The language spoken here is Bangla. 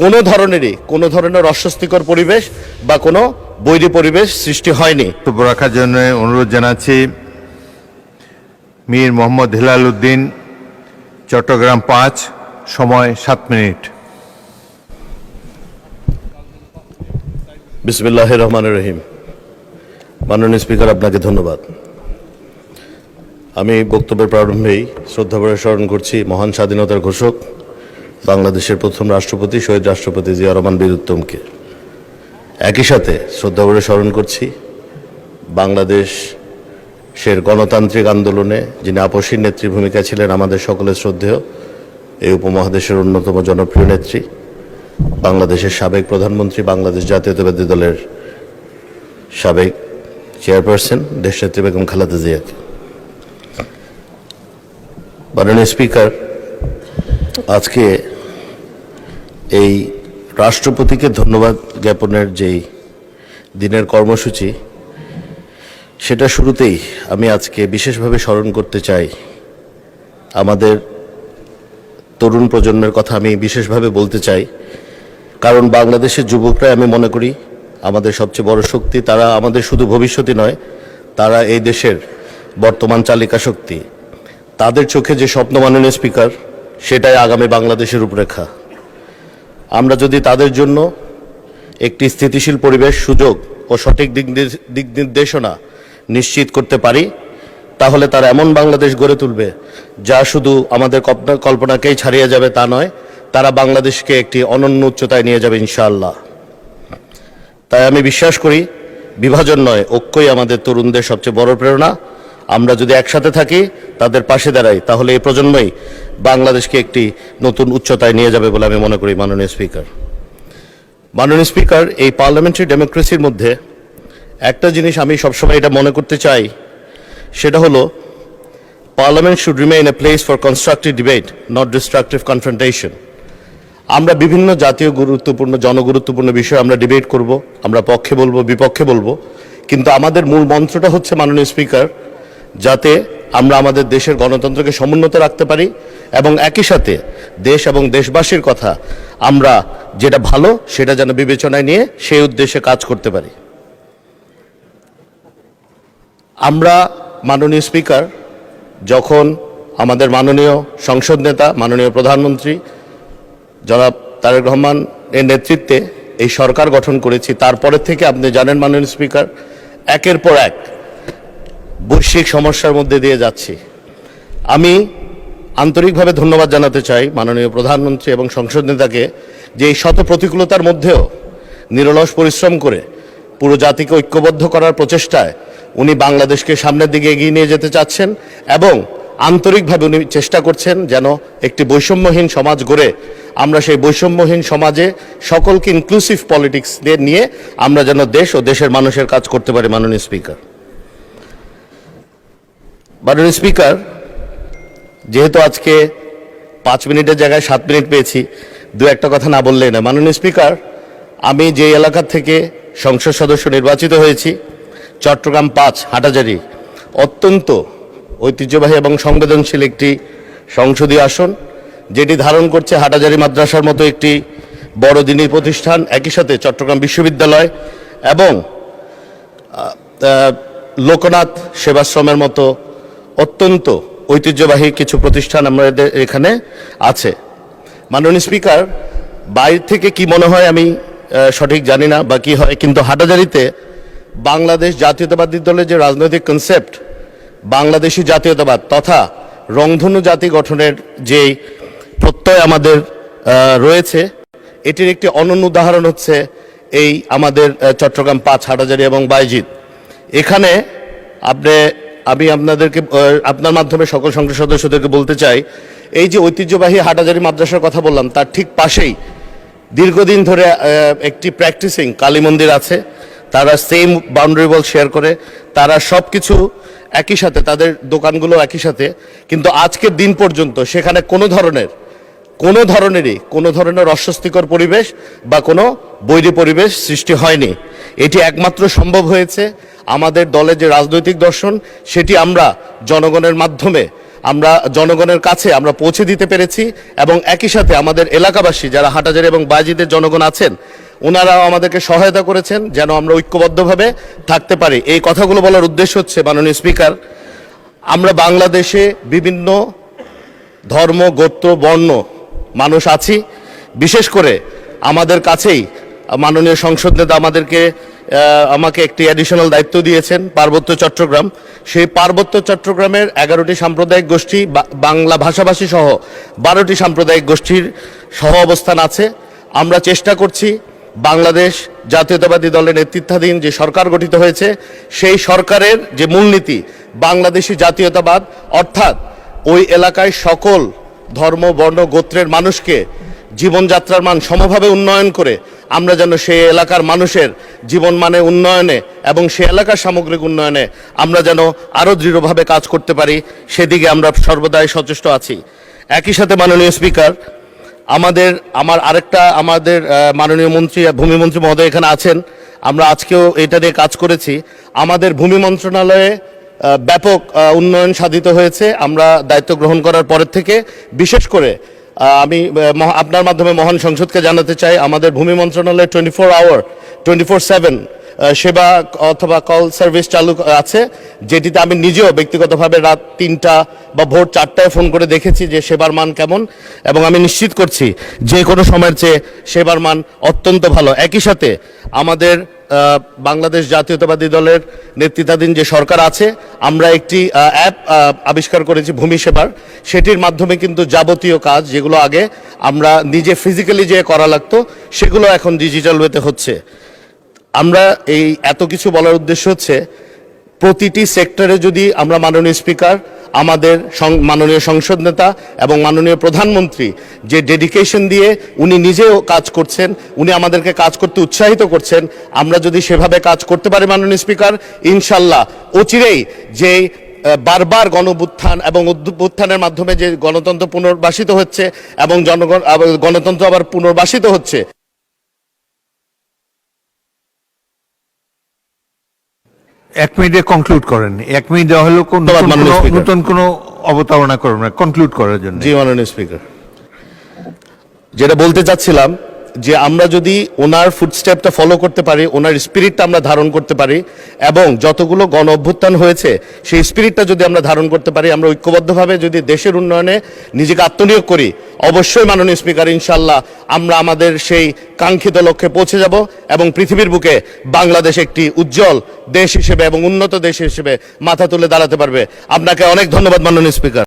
কোনো ধরনের অস্বস্তিকর পরিবেশ বা কোনো বৈরী পরিবেশ সৃষ্টি হয়নি। বক্তব্য রাখার জন্য অনুরোধ জানাচ্ছি মীর মোহাম্মদ হেলাল উদ্দিন, চট্টগ্রাম ৫, সময় ৭ মিনিট। বিসমিল্লাহির রহমানির রহিম। মাননীয় স্পিকার, আপনাকে ধন্যবাদ। আমি বক্তব্যের প্রারম্ভেই শ্রদ্ধাভরে স্মরণ করছি মহান স্বাধীনতার ঘোষক বাংলাদেশের প্রথম রাষ্ট্রপতি শহীদ রাষ্ট্রপতি জিয়া রহমান বীর উত্তমকে। একই সাথে শ্রদ্ধাভরে স্মরণ করছি বাংলাদেশের গণতান্ত্রিক আন্দোলনে যিনি আপসীর নেত্রী ভূমিকা ছিলেন, আমাদের সকলের শ্রদ্ধেয় এই উপমহাদেশের অন্যতম জনপ্রিয় নেত্রী, বাংলাদেশের সাবেক প্রধানমন্ত্রী, বাংলাদেশ জাতীয়তাবাদী দলের সাবেক চেয়ারপারসন দেশনেত্রী বেগম খালেদা জিয়াকে। মাননীয় স্পিকার, আজকে এই রাষ্ট্রপতিকে ধন্যবাদ জ্ঞাপনের যেই দিনের কর্মসূচি, সেটা শুরুতেই আমি আজকে বিশেষভাবে স্মরণ করতে চাই আমাদের তরুণ প্রজন্মের কথা আমি বিশেষভাবে বলতে চাই। কারণ বাংলাদেশের যুবকরা আমি মনে করি আমাদের সবচেয়ে বড় শক্তি। তারা আমাদের শুধু ভবিষ্যৎই নয়, তারা এই দেশের বর্তমান চালিকা শক্তি। তাদের চোখে যে স্বপ্ন, মাননীয় স্পিকার, সেটাই আগামী বাংলাদেশের রূপরেখা। আমরা যদি তাদের জন্য একটি স্থিতিশীল পরিবেশ, সুযোগ ও সঠিক দিক নির্দেশনা নিশ্চিত করতে পারি, তাহলে তারা এমন বাংলাদেশ গড়ে তুলবে যা শুধু আমাদের কল্পনাকেই ছাড়িয়ে যাবে তা নয়, তারা বাংলাদেশকে একটি অনন্য উচ্চতায় নিয়ে যাবে ইনশাআল্লাহ। তাই আমি বিশ্বাস করি বিভাজন নয়, ঐক্যই আমাদের তরুণদের সবচেয়ে বড় প্রেরণা। আমরা যদি একসাথে থাকি, তাদের পাশে দাঁড়াই, তাহলে এই প্রজন্মই বাংলাদেশকে একটি নতুন উচ্চতায় নিয়ে যাবে বলে আমি মনে করি। মাননীয় স্পিকার, এই পার্লামেন্টারি ডেমোক্রেসির মধ্যে একটা জিনিস আমি সবসময় এটা মনে করতে চাই, সেটা হলো parliament should remain a place for constructive debate, not destructive confrontation. আমরা বিভিন্ন জাতীয় গুরুত্বপূর্ণ, জনগুরুত্বপূর্ণ বিষয়ে আমরা ডিবেট করব, আমরা পক্ষে বলবো, বিপক্ষে বলবো, কিন্তু আমাদের মূল মন্ত্রটা হচ্ছে, মাননীয় স্পিকার, যাতে আমরা আমাদের দেশের গণতন্ত্রকে সমুন্নত রাখতে পারি এবং একই সাথে দেশ এবং দেশবাসীর কথা আমরা যেটা ভালো সেটা যেন বিবেচনায় নিয়ে সেই উদ্দেশ্যে কাজ করতে পারি। আমরা, মাননীয় স্পিকার, যখন আমাদের মাননীয় সংসদ নেতা, মাননীয় প্রধানমন্ত্রী জনাব তারেক রহমান এর নেতৃত্বে এই সরকার গঠন করেছি, তারপরের থেকে আপনি জানেন মাননীয় স্পিকার, একের পর এক বৈশ্বিক সমস্যার মধ্যে দিয়ে যাচ্ছি। আমি আন্তরিকভাবে ধন্যবাদ জানাতে চাই মাননীয় প্রধানমন্ত্রী এবং সংসদ নেতাকে, যে এই শত প্রতিকূলতার মধ্যেও নিরলস পরিশ্রম করে পুরো জাতিকে ঐক্যবদ্ধ করার প্রচেষ্টায় উনি বাংলাদেশকে সামনের দিকে এগিয়ে নিয়ে যেতে চাচ্ছেন এবং আন্তরিকভাবে উনি চেষ্টা করছেন যেন একটি বৈষম্যহীন সমাজ গড়ে আমরা সেই বৈষম্যহীন সমাজে সকলকে ইনক্লুসিভ পলিটিক্স নিয়ে আমরা যেন দেশ ও দেশের মানুষের কাজ করতে পারি। মাননীয় স্পিকার, যেহেতু আজকে 5 মিনিটের জায়গায় 7 মিনিট পেয়েছি, দু একটা কথা না বললেই না। মাননীয় স্পিকার, আমি যে এলাকা থেকে সংসদ সদস্য নির্বাচিত হয়েছি, চট্টগ্রাম 5 হাটহাজারী, অত্যন্ত ঐতিহ্যবাহী এবং সংবেদনশীল একটি সংসদীয় আসন, যেটি ধারণ করছে হাটহাজারী মাদ্রাসার মতো একটি বড় দিনী প্রতিষ্ঠান, একই সাথে চট্টগ্রাম বিশ্ববিদ্যালয় এবং লোকনাথ সেবাশ্রমের মতো অত্যন্ত ঐতিহ্যবাহী কিছু প্রতিষ্ঠান আমাদের এখানে আছে। মাননীয় স্পিকার, বাইরে থেকে কি মনে হয় আমি সঠিক জানি না বা কি হয়, কিন্তু হাটহাজারীতে বাংলাদেশ জাতীয়তাবাদী দলের যে রাজনৈতিক কনসেপ্ট, বাংলাদেশি জাতীয়তাবাদ তথা রংধনু জাতি গঠনের যে প্রত্যয় আমাদের রয়েছে, এটির একটি অনন্য উদাহরণ হচ্ছে এই আমাদের চট্টগ্রাম 5 হাটহাজারী এবং বাইজিদ। এখানে আমি আপনার মাধ্যমে সকল সংসদ সদস্যদেরকে বলতে চাই, এই যে ঐতিহ্যবাহী হাটহাজারী মাদ্রাসার কথা বললাম, তার ঠিক পাশেই দীর্ঘদিন ধরে একটি প্র্যাকটিসিং কালী মন্দির আছে। তারা সেম বাউন্ডারি ওয়াল শেয়ার করে, তারা সব কিছু একই সাথে, তাদের দোকানগুলো একই সাথে, কিন্তু আজকের দিন পর্যন্ত সেখানে কোনো ধরনের কোনো ধরনের অস্বস্তিকর পরিবেশ বা কোনো বৈরী পরিবেশ সৃষ্টি হয়নি। এটি একমাত্র সম্ভব হয়েছে আমাদের দলের যে রাজনৈতিক দর্শন সেটি আমরা জনগণের মাধ্যমে জনগণের কাছে আমরা পৌঁছে দিতে পেরেছি, এবং একই সাথে আমাদের এলাকাবাসী যারা হাটাজারি এবং বাজিদের জনগণ আছেন ওনারাও আমাদেরকে সহায়তা করেছেন যেন আমরা ঐক্যবদ্ধভাবে থাকতে পারি। এই কথাগুলো বলার উদ্দেশ্য হচ্ছে, মাননীয় স্পিকার, আমরা বাংলাদেশে বিভিন্ন ধর্ম, গোত্র, বর্ণ মানুষ আছি। বিশেষ করে আমাদের কাছেই মাননীয় সংসদ নেতা আমাকে একটি অ্যাডিশনাল দায়িত্ব দিয়েছেন, পার্বত্য চট্টগ্রাম। সেই পার্বত্য চট্টগ্রামের 11টি সাম্প্রদায়িক গোষ্ঠী, বাংলা ভাষাভাষী সহ 12টি সাম্প্রদায়িক গোষ্ঠীর সহ অবস্থান আছে। আমরা চেষ্টা করছি বাংলাদেশ জাতীয়তাবাদী দলের নেতৃত্বাধীন যে সরকার গঠিত হয়েছে সেই সরকারের যে মূলনীতি বাংলাদেশি জাতীয়তাবাদ, অর্থাৎ ওই এলাকায় সকল ধর্ম, বর্ণ, গোত্রের মানুষকে জীবনযাত্রার মান সমভাবে উন্নয়ন করে আমরা যেন সেই এলাকার মানুষের জীবন মানে উন্নয়নে এবং সে এলাকার সামগ্রিক উন্নয়নে আমরা যেন আরও দৃঢ়ভাবে কাজ করতে পারি, সেদিকে আমরা সর্বদাই সচেষ্ট আছি। একই সাথে মাননীয় স্পিকার, আমাদের মাননীয় মন্ত্রী, ভূমিমন্ত্রী মহোদয় এখানে আছেন, আমরা আজকেও এটা নিয়ে কাজ করেছি। আমাদের ভূমি মন্ত্রণালয়ে ব্যাপক উন্নয়ন সাধিত হয়েছে আমরা দায়িত্ব গ্রহণ করার পরের থেকে। বিশেষ করে আমি আপনার মাধ্যমে মহান সংসদকে জানাতে চাই, আমাদের ভূমি মন্ত্রণালয়ে 24/7 সেবা অথবা কল সার্ভিস চালু আছে, যেটিতে আমি নিজেও ব্যক্তিগতভাবে রাত 3টা বা ভোর 4টায় ফোন করে দেখেছি যে সেবার মান কেমন, এবং আমি নিশ্চিত করছি যে কোনো সময়ের চেয়ে সেবার মান অত্যন্ত ভালো। একই সাথে আমাদের বাংলাদেশ জাতীয়তাবাদী দলের নেতৃত্বাধীন যে সরকার আছে আমরা একটি অ্যাপ আবিষ্কার করেছি ভূমি সেবার। সেটির মাধ্যমে কিন্তু যাবতীয় কাজ যেগুলো আগে আমরা নিজে ফিজিক্যালি যে করা লাগতো সেগুলো এখন ডিজিটাল ওয়েতে হচ্ছে। আমরা এই এত কিছু বলার উদ্দেশ্য হচ্ছে, প্রতিটি সেক্টরে যদি আমরা মাননীয় স্পিকার, আমাদের মাননীয় সংসদ নেতা এবং মাননীয় প্রধানমন্ত্রী যে ডেডিকেশন দিয়ে উনি নিজেও কাজ করছেন, উনি আমাদেরকে কাজ করতে উৎসাহিত করছেন, আমরা যদি সেভাবে কাজ করতে পারি মাননীয় স্পিকার, ইনশাল্লাহ অচিরেই যে বারবার গণঅভ্যুত্থান এবং অভ্যুত্থানের মাধ্যমে যে গণতন্ত্র পুনর্বাসিত হচ্ছে এবং গণতন্ত্র আবার পুনর্বাসিত হচ্ছে। এক মিনিটে কনক্লুড করেন। 1 মিনিট দেওয়া হলো নতুন কোনো অবতারণা করবেন না, কনক্লুড করার জন্য। জি মাননীয় স্পিকার, যেটা বলতে চাচ্ছিলাম যে আমরা যদি ওনার ফুটস্টেপটা ফলো করতে পারি, ওনার স্পিরিটটা আমরা ধারণ করতে পারি, এবং যতগুলো গণ অভ্যুত্থান হয়েছে সেই স্পিরিটটা যদি আমরা ধারণ করতে পারি, আমরা ঐক্যবদ্ধভাবে যদি দেশের উন্নয়নে নিজেকে আত্মনিয়োগ করি, অবশ্যই মাননীয় স্পিকার ইনশাল্লাহ আমরা আমাদের সেই কাঙ্ক্ষিত লক্ষ্যে পৌঁছে যাব এবং পৃথিবীর বুকে বাংলাদেশ একটি উজ্জ্বল দেশ হিসেবে এবং উন্নত দেশ হিসেবে মাথা তুলে দাঁড়াতে পারবে। আপনাকে অনেক ধন্যবাদ মাননীয় স্পিকার।